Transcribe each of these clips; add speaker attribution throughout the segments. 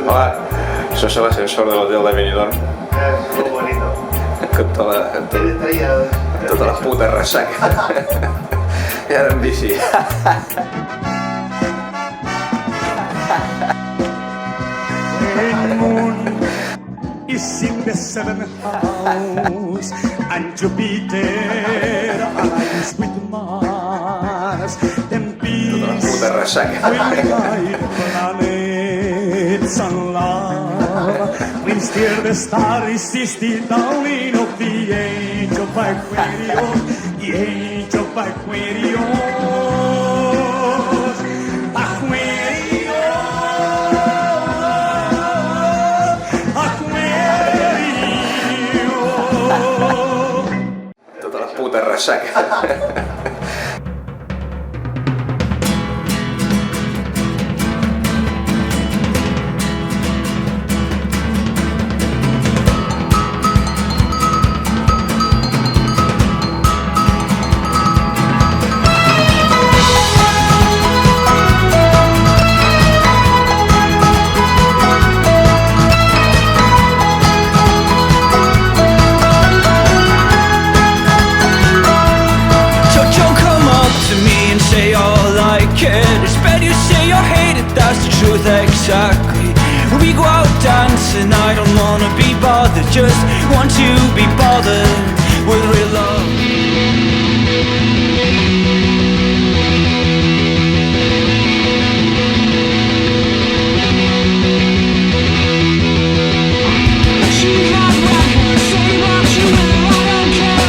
Speaker 1: Hola, eso es el ascensor del hotel de Benidorm.
Speaker 2: Es muy bonito.
Speaker 1: Con toda la puta resaca. Y ahora en bici.
Speaker 3: Moon is in the seventh house, and Jupiter aligns with Mars. Then peace
Speaker 1: puta resaca.
Speaker 3: will guide planets and love. Will steer the stars is the dawning of the age of Aquarius, the age of Aquarius.
Speaker 1: Toda la puta resaca.
Speaker 4: Exactly. We go out dancing, I don't wanna be bothered, just want to be bothered with real love.
Speaker 5: Say what you will, I don't care.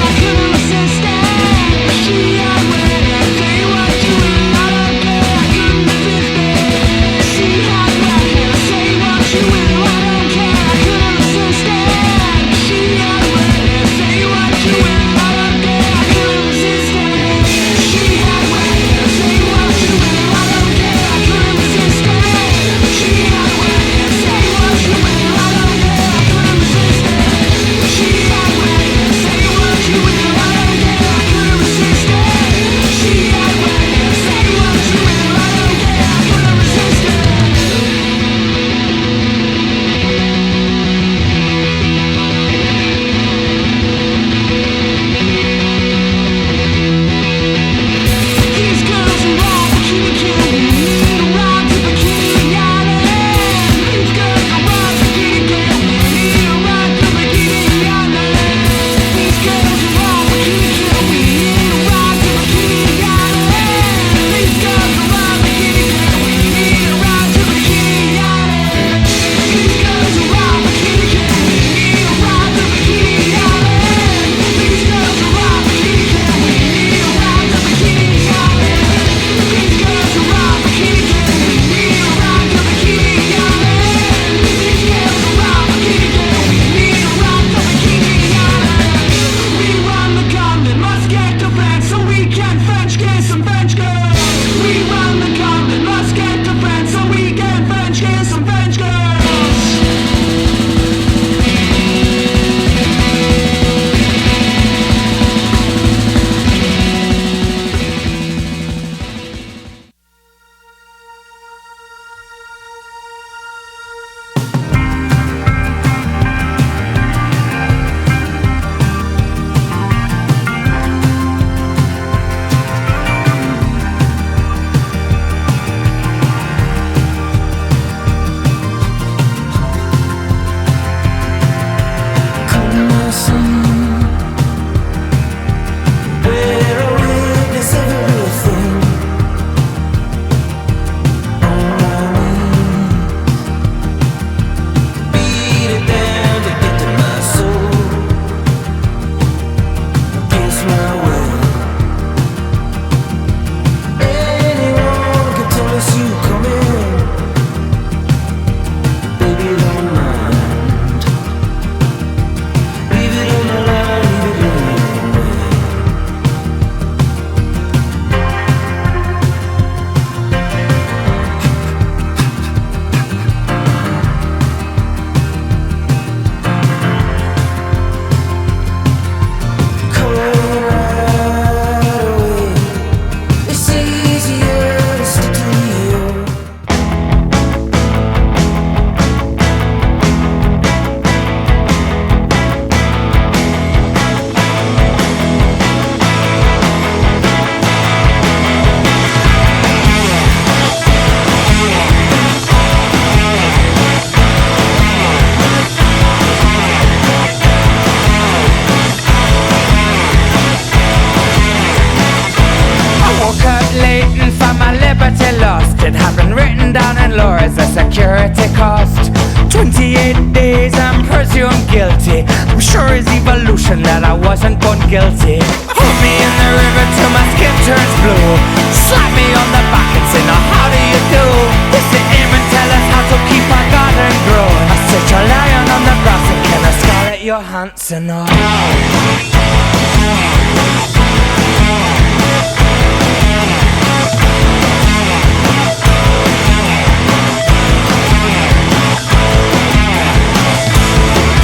Speaker 4: sure is evolution that I wasn't born guilty. Hold me in the river till my skin turns blue. Slap me on the back and say, now how do you do? This is aim and tell us how to keep our garden growing. I sit your lion on the grass and can I scarlet your Hansen off?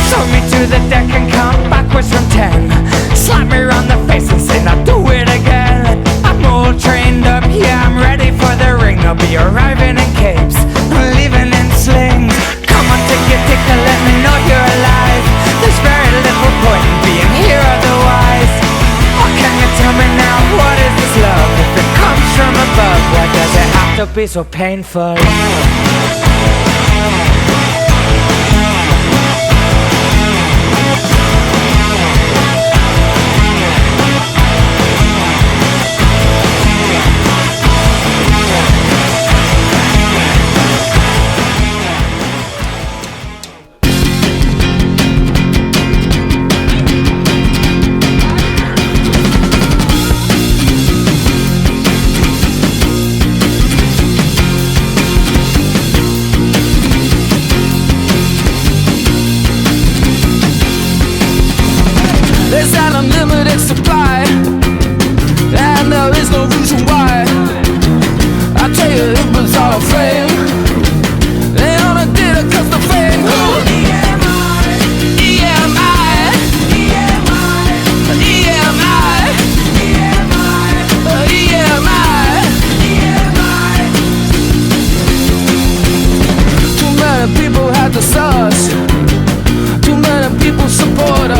Speaker 4: Throw me to the deck and count backwards from 10. Slap me round the face and say, now do it again. I'm all trained up, yeah, I'm ready for the ring. I'll be arriving in capes, leaving in slings. Come on, take your tick and let me know you're alive. There's very little point in being here otherwise. What can you tell me now, what is this love? If it comes from above, why does it have to be so painful?
Speaker 2: There's an unlimited supply, and there is no reason why. I tell you, it was all a flame. They only did it 'cause the fame. EMI, EMI, EMI, EMI, EMI, EMI. Too many people had the sauce. Too many people support us.